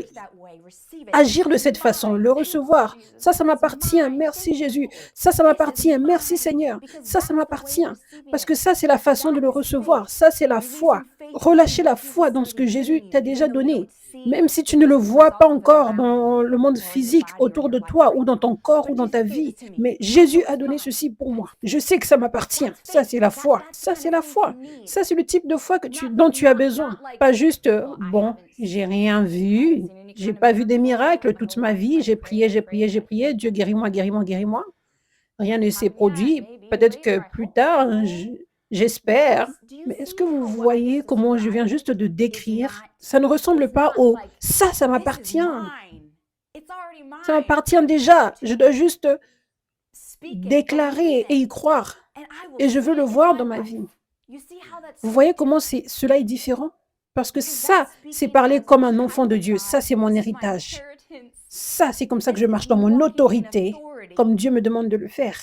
Speaker 1: agir de cette façon, le recevoir. Ça m'appartient. Merci Jésus. Ça m'appartient. Merci Seigneur. Ça m'appartient. Parce que ça, c'est la façon de le recevoir. Ça, c'est la foi. Relâcher la foi dans ce que Jésus t'a déjà donné. Même si tu ne le vois pas encore dans le monde physique autour de toi ou dans ton corps ou dans ta vie. Mais Jésus a donné ceci pour moi. Je sais que ça m'appartient. Ça, c'est la foi. Ça, c'est la foi. Ça, c'est le type de foi dont tu as besoin. Pas juste, bon, j'ai rien vu. J'ai pas vu des miracles toute ma vie. J'ai prié, j'ai prié, j'ai prié. Dieu, guéris-moi, guéris-moi, guéris-moi. Rien ne s'est produit. Peut-être que plus tard, j'espère. Mais est-ce que vous voyez comment je viens juste de décrire? Ça ne ressemble pas au ça m'appartient. Ça m'appartient déjà. Je dois juste déclarer et y croire. Et je veux le voir dans ma vie. Vous voyez comment cela est différent? Parce que ça, c'est parler comme un enfant de Dieu. Ça, c'est mon héritage. Ça, c'est comme ça que je marche dans mon autorité, comme Dieu me demande de le faire.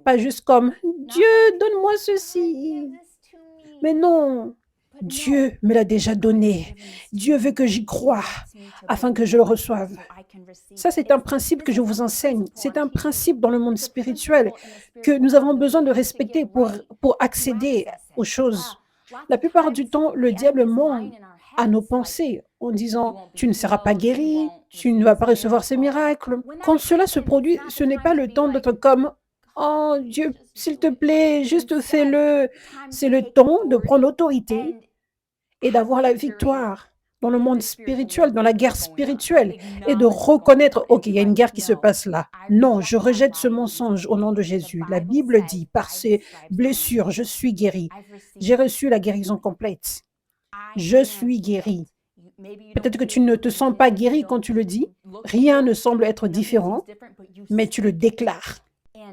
Speaker 1: Pas juste comme Dieu, donne-moi ceci. Mais non, Dieu me l'a déjà donné. Dieu veut que j'y croie afin que je le reçoive. Ça, c'est un principe que je vous enseigne. C'est un principe dans le monde spirituel que nous avons besoin de respecter pour accéder aux choses. La plupart du temps, le diable ment à nos pensées en disant: tu ne seras pas guéri, tu ne vas pas recevoir ces miracles. Quand cela se produit, ce n'est pas le temps d'être comme: oh Dieu, s'il te plaît, juste fais-le. C'est le temps de prendre l'autorité et d'avoir la victoire dans le monde spirituel, dans la guerre spirituelle, et de reconnaître, OK, il y a une guerre qui se passe là. Non, je rejette ce mensonge au nom de Jésus. La Bible dit, par ses blessures, je suis guéri. J'ai reçu la guérison complète. Je suis guéri. Peut-être que tu ne te sens pas guéri quand tu le dis. Rien ne semble être différent, mais tu le déclares.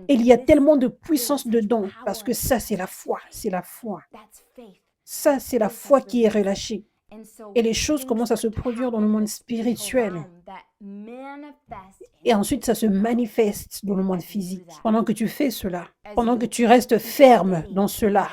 Speaker 1: Et il y a tellement de puissance dedans, parce que ça, c'est la foi. C'est la foi. Ça, c'est la foi qui est relâchée. Et les choses commencent à se produire dans le monde spirituel. Et ensuite, ça se manifeste dans le monde physique. Pendant que tu fais cela, pendant que tu restes ferme dans cela,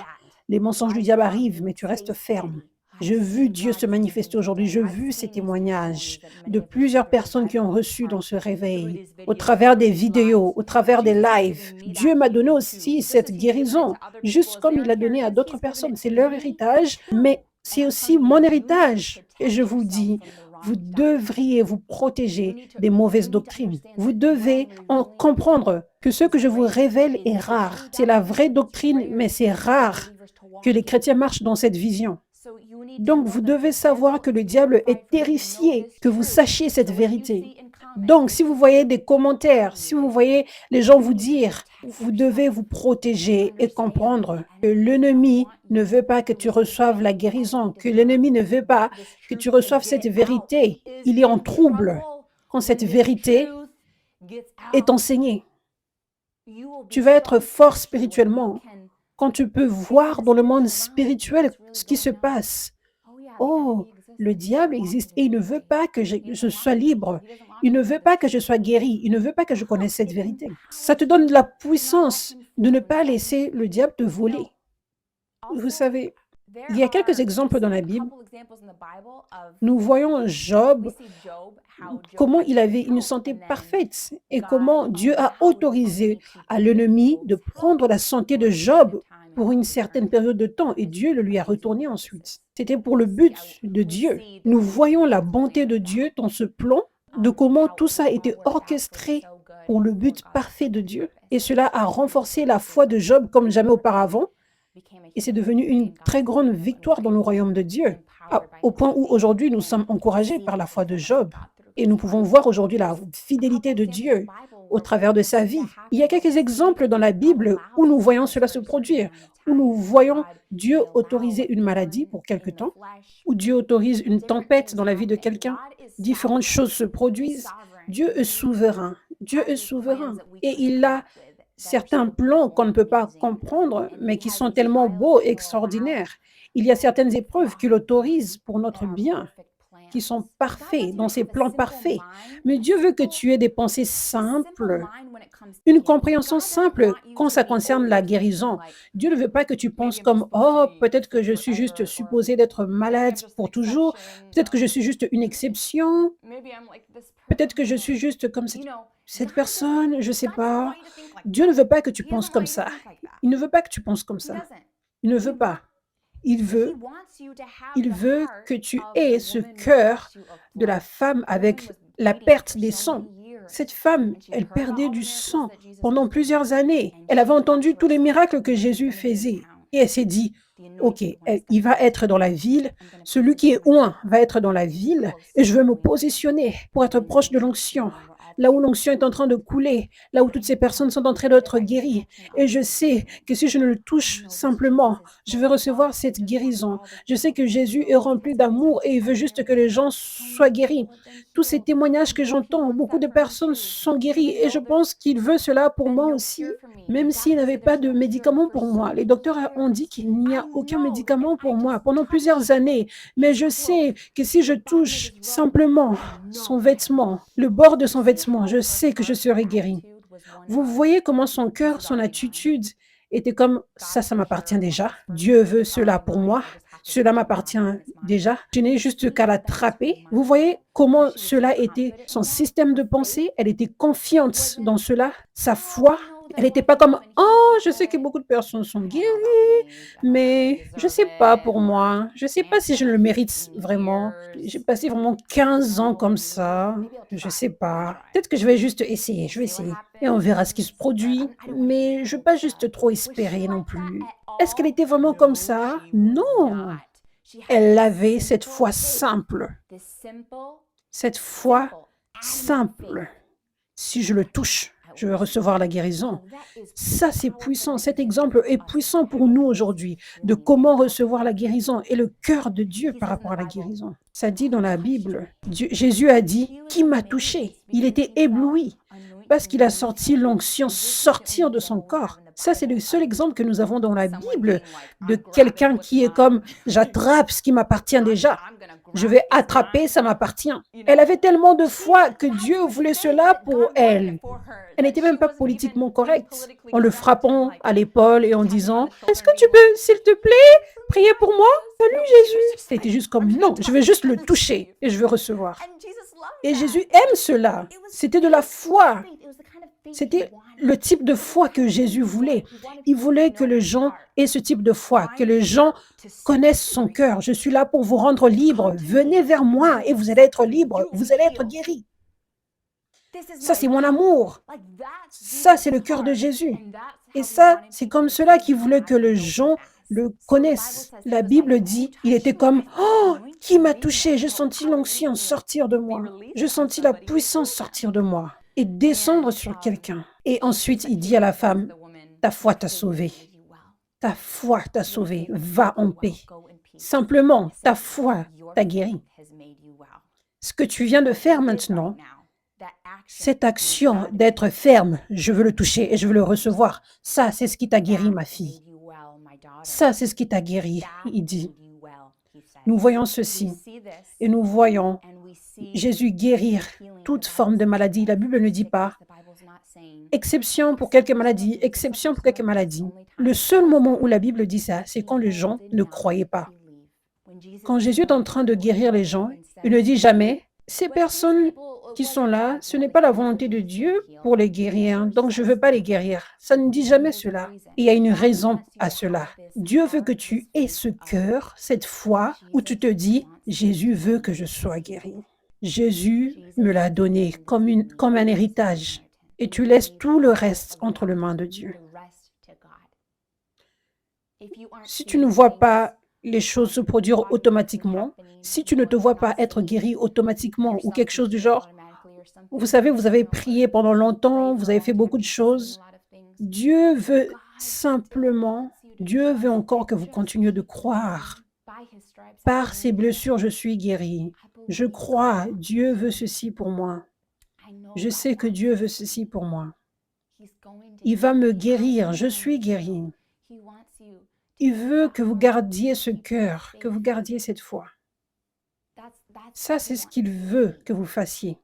Speaker 1: les mensonges du diable arrivent, mais tu restes ferme. J'ai vu Dieu se manifester aujourd'hui. J'ai vu ces témoignages de plusieurs personnes qui ont reçu dans ce réveil, au travers des vidéos, au travers des lives. Dieu m'a donné aussi cette guérison, juste comme il l'a donné à d'autres personnes. C'est leur héritage, mais c'est aussi mon héritage. Et je vous dis, vous devriez vous protéger des mauvaises doctrines. Vous devez en comprendre que ce que je vous révèle est rare. C'est la vraie doctrine, mais c'est rare que les chrétiens marchent dans cette vision. Donc, vous devez savoir que le diable est terrifié que vous sachiez cette vérité. Donc, si vous voyez des commentaires, si vous voyez les gens vous dire, vous devez vous protéger et comprendre que l'ennemi ne veut pas que tu reçoives la guérison, que l'ennemi ne veut pas que tu reçoives cette vérité. Il est en trouble quand cette vérité est enseignée. Tu vas être fort spirituellement quand tu peux voir dans le monde spirituel ce qui se passe. Oh, le diable existe et il ne veut pas que je sois libre. Il ne veut pas que je sois guéri. Il ne veut pas que je connaisse cette vérité. Ça te donne de la puissance de ne pas laisser le diable te voler. Vous savez, Il y a quelques exemples dans la Bible. Nous voyons Job, comment il avait une santé parfaite et comment Dieu a autorisé à l'ennemi de prendre la santé de Job pour une certaine période de temps et Dieu le lui a retourné ensuite. C'était pour le but de Dieu. Nous voyons la bonté de Dieu dans ce plan, de comment tout ça a été orchestré pour le but parfait de Dieu. Et cela a renforcé la foi de Job comme jamais auparavant. Et c'est devenu une très grande victoire dans le royaume de Dieu, au point où aujourd'hui nous sommes encouragés par la foi de Job. Et nous pouvons voir aujourd'hui la fidélité de Dieu au travers de sa vie. Il y a quelques exemples dans la Bible où nous voyons cela se produire, où nous voyons Dieu autoriser une maladie pour quelque temps, où Dieu autorise une tempête dans la vie de quelqu'un. Différentes choses se produisent. Dieu est souverain. Dieu est souverain. Et il a certains plans qu'on ne peut pas comprendre, mais qui sont tellement beaux et extraordinaires. Il y a certaines épreuves qu'il autorise pour notre bien, qui sont parfaits, dans ses plans parfaits. Mais Dieu veut que tu aies des pensées simples, une compréhension simple quand ça concerne la guérison. Dieu ne veut pas que tu penses comme, oh, peut-être que je suis juste supposé d'être malade pour toujours, peut-être que je suis juste une exception, peut-être que je suis juste comme cette personne, je ne sais pas. Dieu ne veut pas que tu penses comme ça. Il ne veut pas que tu penses comme ça. Il ne veut pas. Il veut, il veut que tu aies ce cœur de la femme avec la perte des sangs. Cette femme, elle perdait du sang pendant plusieurs années. Elle avait entendu tous les miracles que Jésus faisait. Et elle s'est dit, OK, il va être dans la ville, celui qui est oint va être dans la ville, et je veux me positionner pour être proche de l'onction, là où l'onction est en train de couler, là où toutes ces personnes sont en train d'être guéries. Et je sais que si je ne le touche simplement, je vais recevoir cette guérison. Je sais que Jésus est rempli d'amour et il veut juste que les gens soient guéris. Tous ces témoignages que j'entends, beaucoup de personnes sont guéries et je pense qu'il veut cela pour moi aussi, même s'il n'avait pas de médicaments pour moi. Les docteurs ont dit qu'il n'y a aucun médicament pour moi pendant plusieurs années, mais je sais que si je touche simplement son vêtement, le bord de son vêtement, je sais que je serai guérie. Vous voyez comment son cœur, son attitude était comme ça m'appartient déjà. Dieu veut cela pour moi. Cela m'appartient déjà. Je n'ai juste qu'à l'attraper. Vous voyez comment cela était son système de pensée. Elle était confiante dans cela, sa foi. Elle n'était pas comme oh, je sais que beaucoup de personnes sont guéries, mais je ne sais pas pour moi. Je ne sais pas si je le mérite vraiment. J'ai passé vraiment 15 ans comme ça. Je ne sais pas. Peut-être que je vais juste essayer. Je vais essayer. Et on verra ce qui se produit. Mais je ne veux pas juste trop espérer non plus. Est-ce qu'elle était vraiment comme ça? Non. Elle avait cette foi simple. Cette foi simple. Si je le touche, je vais recevoir la guérison. Ça, c'est puissant. Cet exemple est puissant pour nous aujourd'hui, de comment recevoir la guérison et le cœur de Dieu par rapport à la guérison. Ça dit dans la Bible, Jésus a dit, qui m'a touché? Il était ébloui parce qu'il a sorti l'onction sortir de son corps. Ça, c'est le seul exemple que nous avons dans la Bible de quelqu'un qui est comme, j'attrape ce qui m'appartient déjà. Je vais attraper, ça m'appartient. Elle avait tellement de foi que Dieu voulait cela pour elle. Elle n'était même pas politiquement correcte. En le frappant à l'épaule et en disant, est-ce que tu peux, s'il te plaît, prier pour moi? Salut Jésus. C'était juste comme, non, je vais juste le toucher et je vais recevoir. Et Jésus aime cela. C'était de la foi. C'était le type de foi que Jésus voulait. Il voulait que les gens aient ce type de foi, que les gens connaissent son cœur. Je suis là pour vous rendre libre. Venez vers moi et vous allez être libre. Vous allez être guéri. Ça, c'est mon amour. Ça, c'est le cœur de Jésus. Et ça, c'est comme cela qu'il voulait que les gens le connaissent. La Bible dit, il était comme, oh, qui m'a touché? J'ai senti l'onction sortir de moi. Je senti la puissance sortir de moi et descendre sur quelqu'un. Et ensuite, il dit à la femme, ta foi t'a sauvée. Ta foi t'a sauvée. Va en paix. Simplement, ta foi t'a guéri. Ce que tu viens de faire maintenant, cette action d'être ferme, je veux le toucher et je veux le recevoir. Ça, c'est ce qui t'a guéri, ma fille. Ça, c'est ce qui t'a guéri, il dit. Nous voyons ceci et nous voyons Jésus guérir toute forme de maladie. La Bible ne dit pas Exception pour quelques maladies, exception pour quelques maladies. Le seul moment où la Bible dit ça, c'est quand les gens ne croyaient pas. Quand Jésus est en train de guérir les gens, il ne dit jamais, ces personnes qui sont là, ce n'est pas la volonté de Dieu pour les guérir, donc je ne veux pas les guérir. Ça ne dit jamais cela. Et il y a une raison à cela. Dieu veut que tu aies ce cœur, cette foi, où tu te dis, Jésus veut que je sois guéri. Jésus me l'a donné comme un héritage. Et tu laisses tout le reste entre les mains de Dieu. Si tu ne vois pas les choses se produire automatiquement, si tu ne te vois pas être guéri automatiquement ou quelque chose du genre, vous savez, vous avez prié pendant longtemps, vous avez fait beaucoup de choses. Dieu veut simplement, Dieu veut encore que vous continuiez de croire. Par ses blessures, je suis guéri. Je crois, Dieu veut ceci pour moi. Je sais que Dieu veut ceci pour moi. Il va me guérir, je suis guéri. Il veut que vous gardiez ce cœur, que vous gardiez cette foi. Ça, c'est ce qu'il veut que vous fassiez.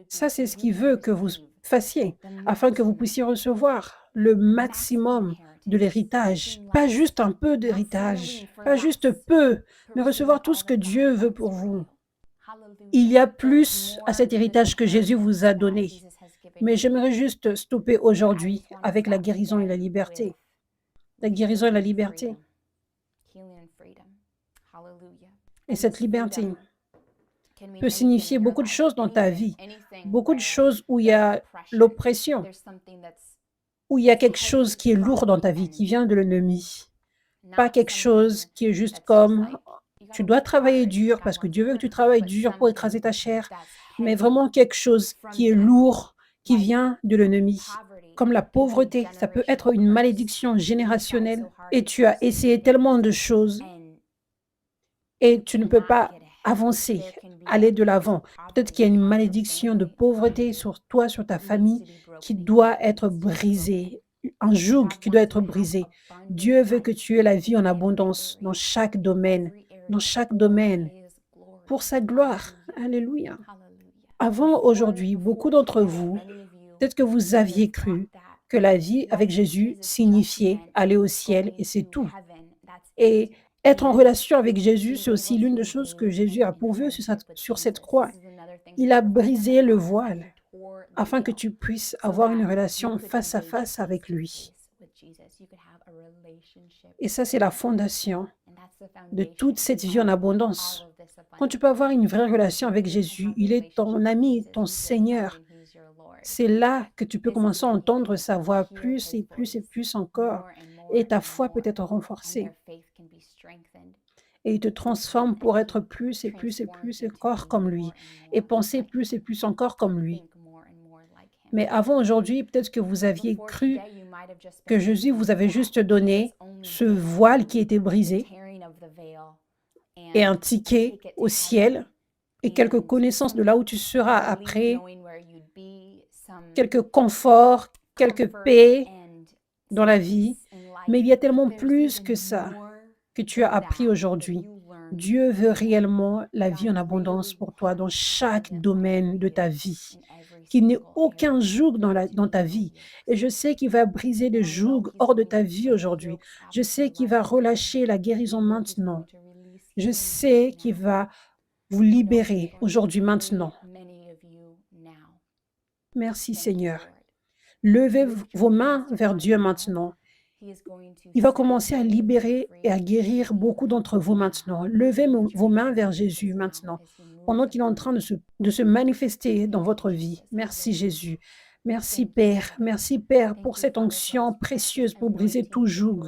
Speaker 1: Ça, c'est ce qu'il veut que vous fassiez, afin que vous puissiez recevoir le maximum de l'héritage. Pas juste un peu d'héritage, pas juste peu, mais recevoir tout ce que Dieu veut pour vous. Il y a plus à cet héritage que Jésus vous a donné. Mais j'aimerais juste stopper aujourd'hui avec la guérison et la liberté. La guérison et la liberté. Et cette liberté peut signifier beaucoup de choses dans ta vie. Beaucoup de choses où il y a l'oppression, où il y a quelque chose qui est lourd dans ta vie, qui vient de l'ennemi. Pas quelque chose qui est juste comme tu dois travailler dur parce que Dieu veut que tu travailles dur pour écraser ta chair, mais vraiment quelque chose qui est lourd, qui vient de l'ennemi. Comme la pauvreté, ça peut être une malédiction générationnelle et tu as essayé tellement de choses et tu ne peux pas avancer, aller de l'avant. Peut-être qu'il y a une malédiction de pauvreté sur toi, sur ta famille, qui doit être brisée, un joug qui doit être brisé. Dieu veut que tu aies la vie en abondance dans chaque domaine, pour sa gloire. Alléluia. Avant aujourd'hui, beaucoup d'entre vous, peut-être que vous aviez cru que la vie avec Jésus signifiait aller au ciel et c'est tout. Et être en relation avec Jésus, c'est aussi l'une des choses que Jésus a pourvu sur cette croix. Il a brisé le voile afin que tu puisses avoir une relation face à face avec lui. Et ça, c'est la fondation de toute cette vie en abondance. Quand tu peux avoir une vraie relation avec Jésus, il est ton ami, ton Seigneur. C'est là que tu peux commencer à entendre sa voix plus et plus et plus encore. Et ta foi peut être renforcée. Et il te transforme pour être plus et plus et plus encore comme lui. Et penser plus et plus encore comme lui. Mais avant aujourd'hui, peut-être que vous aviez cru que Jésus vous avait juste donné ce voile qui était brisé et un ticket au ciel et quelques connaissances de là où tu seras après, quelques conforts, quelques paix dans la vie. Mais il y a tellement plus que ça que tu as appris aujourd'hui. Dieu veut réellement la vie en abondance pour toi dans chaque domaine de ta vie. Qu'il n'ait aucun joug dans ta vie. Et je sais qu'il va briser le joug hors de ta vie aujourd'hui. Je sais qu'il va relâcher la guérison maintenant. Je sais qu'il va vous libérer aujourd'hui, maintenant. Merci Seigneur. Levez vos mains vers Dieu maintenant. Il va commencer à libérer et à guérir beaucoup d'entre vous maintenant. Levez vos mains vers Jésus maintenant, pendant qu'il est en train de se manifester dans votre vie. Merci Jésus. Merci Père, pour cette onction précieuse pour briser tout joug.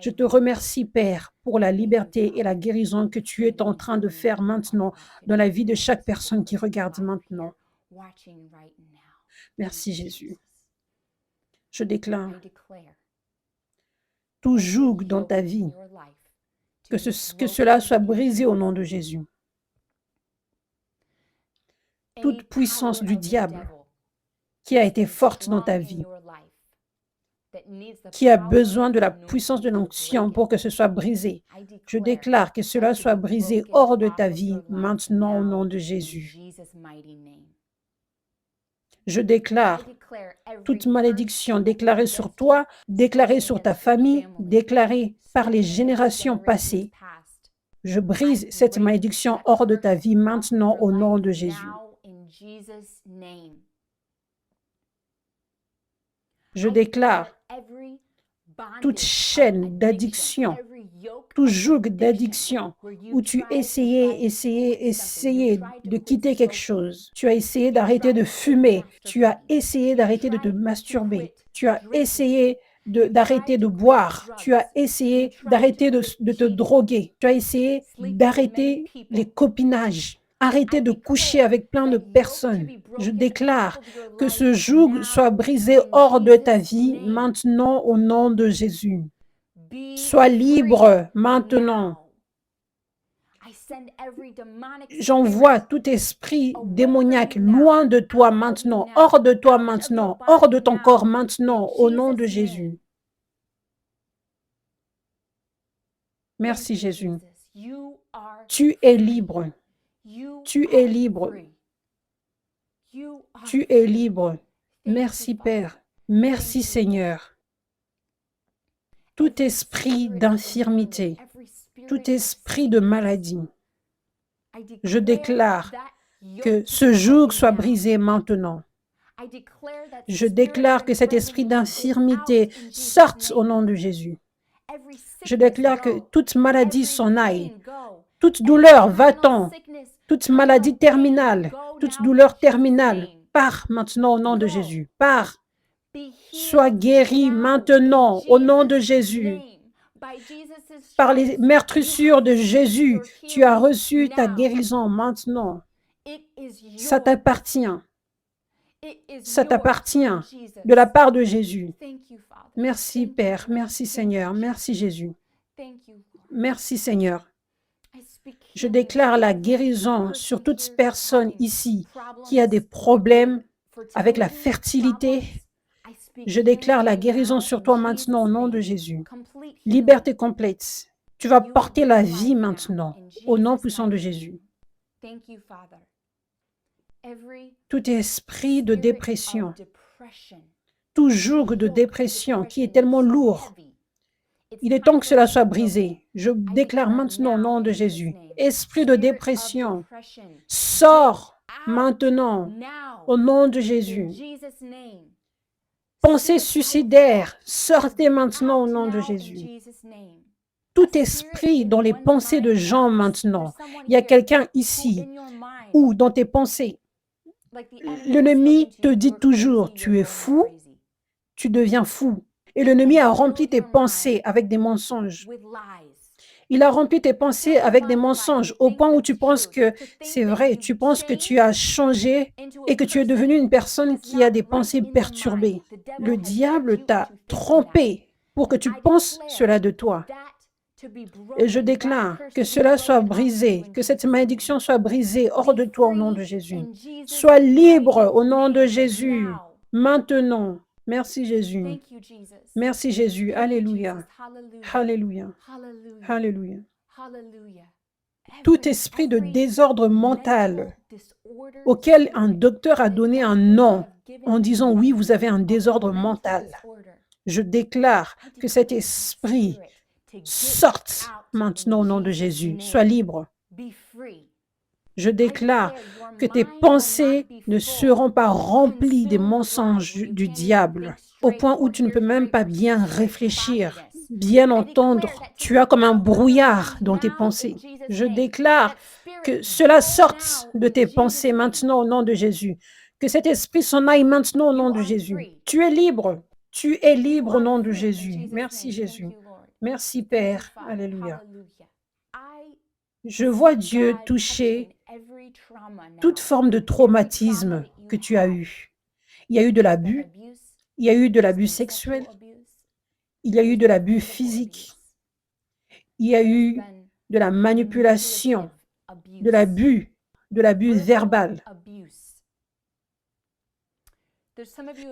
Speaker 1: Je te remercie Père pour la liberté et la guérison que tu es en train de faire maintenant dans la vie de chaque personne qui regarde maintenant. Merci Jésus. Je déclare tout joug dans ta vie, que cela soit brisé au nom de Jésus. Toute puissance du diable qui a été forte dans ta vie, qui a besoin de la puissance de l'onction pour que ce soit brisé. Je déclare que cela soit brisé hors de ta vie maintenant au nom de Jésus. Je déclare toute malédiction déclarée sur toi, déclarée sur ta famille, déclarée par les générations passées. Je brise cette malédiction hors de ta vie maintenant au nom de Jésus. Je déclare toute chaîne d'addiction, tout joug d'addiction où tu essayais de quitter quelque chose. Tu as essayé d'arrêter de fumer, tu as essayé d'arrêter de te masturber, tu as essayé d'arrêter de boire, tu as essayé d'arrêter de te droguer, tu as essayé d'arrêter les copinages. Arrêtez de coucher avec plein de personnes. Je déclare que ce joug soit brisé hors de ta vie maintenant au nom de Jésus. Sois libre maintenant. J'envoie tout esprit démoniaque loin de toi maintenant, hors de toi maintenant, hors de ton corps maintenant, au nom de Jésus. Merci Jésus. Tu es libre. Tu es libre. Tu es libre. Merci Père. Merci Seigneur. Tout esprit d'infirmité, tout esprit de maladie, je déclare que ce joug soit brisé maintenant. Je déclare que cet esprit d'infirmité sorte au nom de Jésus. Je déclare que toute maladie s'en aille. Toute douleur va-t'en. Toute maladie terminale, toute douleur terminale, pars maintenant au nom de Jésus. Pars. Sois guéri maintenant au nom de Jésus. Par les meurtrissures de Jésus, tu as reçu ta guérison maintenant. Ça t'appartient. Ça t'appartient de la part de Jésus. Merci Père, merci Seigneur, merci Jésus. Merci Seigneur. Je déclare la guérison sur toute personne ici qui a des problèmes avec la fertilité. Je déclare la guérison sur toi maintenant au nom de Jésus. Liberté complète. Tu vas porter la vie maintenant au nom puissant de Jésus. Tout esprit de dépression, tout joug de dépression qui est tellement lourd, il est temps que cela soit brisé. Je déclare maintenant au nom de Jésus. Esprit de dépression, sors maintenant au nom de Jésus. Pensée suicidaire, sortez maintenant au nom de Jésus. Tout esprit dans les pensées de gens maintenant. Il y a quelqu'un ici ou dans tes pensées. L'ennemi te dit toujours, tu es fou, tu deviens fou. Et l'ennemi a rempli tes pensées avec des mensonges. Il a rempli tes pensées avec des mensonges au point où tu penses que c'est vrai, tu penses que tu as changé et que tu es devenu une personne qui a des pensées perturbées. Le diable t'a trompé pour que tu penses cela de toi. Et je déclare que cela soit brisé, que cette malédiction soit brisée hors de toi au nom de Jésus. Sois libre au nom de Jésus, maintenant. Merci Jésus. Merci Jésus. Alléluia. Alléluia. Alléluia. Tout esprit de désordre mental auquel un docteur a donné un nom en disant oui, vous avez un désordre mental. Je déclare que cet esprit sorte maintenant au nom de Jésus. Sois libre. Je déclare que tes pensées ne seront pas remplies des mensonges du diable, au point où tu ne peux même pas bien réfléchir, bien entendre. Tu as comme un brouillard dans tes pensées. Je déclare que cela sorte de tes pensées maintenant au nom de Jésus. Que cet esprit s'en aille maintenant au nom de Jésus. Tu es libre. Tu es libre au nom de Jésus. Merci Jésus. Merci Père. Alléluia. Je vois Dieu toucher toute forme de traumatisme que tu as eu. Il y a eu de l'abus, il y a eu de l'abus sexuel, il y a eu de l'abus physique, il y a eu de la manipulation, de l'abus verbal.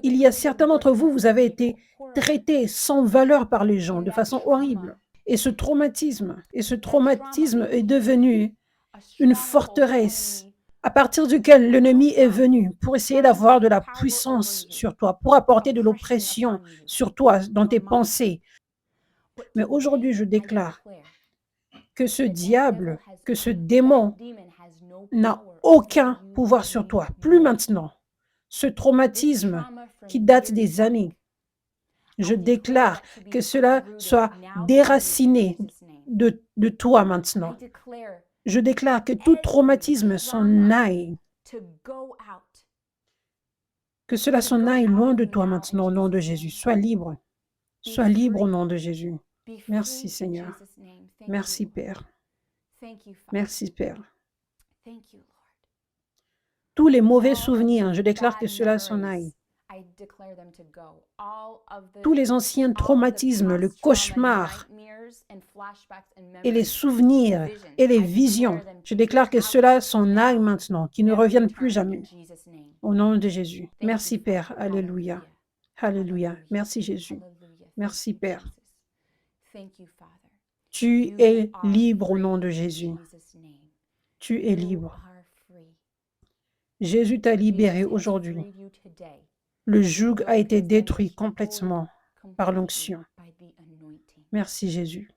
Speaker 1: Il y a certains d'entre vous, vous avez été traités sans valeur par les gens de façon horrible. Et ce traumatisme est devenu une forteresse à partir duquel l'ennemi est venu pour essayer d'avoir de la puissance sur toi, pour apporter de l'oppression sur toi, dans tes pensées. Mais aujourd'hui, je déclare que ce diable, que ce démon n'a aucun pouvoir sur toi, plus maintenant. Ce traumatisme qui date des années, je déclare que cela soit déraciné de toi maintenant. Je déclare que tout traumatisme s'en aille, que cela s'en aille loin de toi maintenant au nom de Jésus. Sois libre. Sois libre au nom de Jésus. Merci Seigneur. Merci Père. Merci Père. Tous les mauvais souvenirs, je déclare que cela s'en aille. Tous les anciens traumatismes, le cauchemar et les souvenirs et les visions, je déclare que cela s'en aille maintenant, qu'ils ne reviennent plus jamais. Au nom de Jésus. Merci Père. Alléluia. Alléluia. Merci Jésus. Merci Père. Tu es libre au nom de Jésus. Tu es libre. Jésus t'a libéré aujourd'hui. Le joug a été détruit complètement par l'onction. Merci Jésus.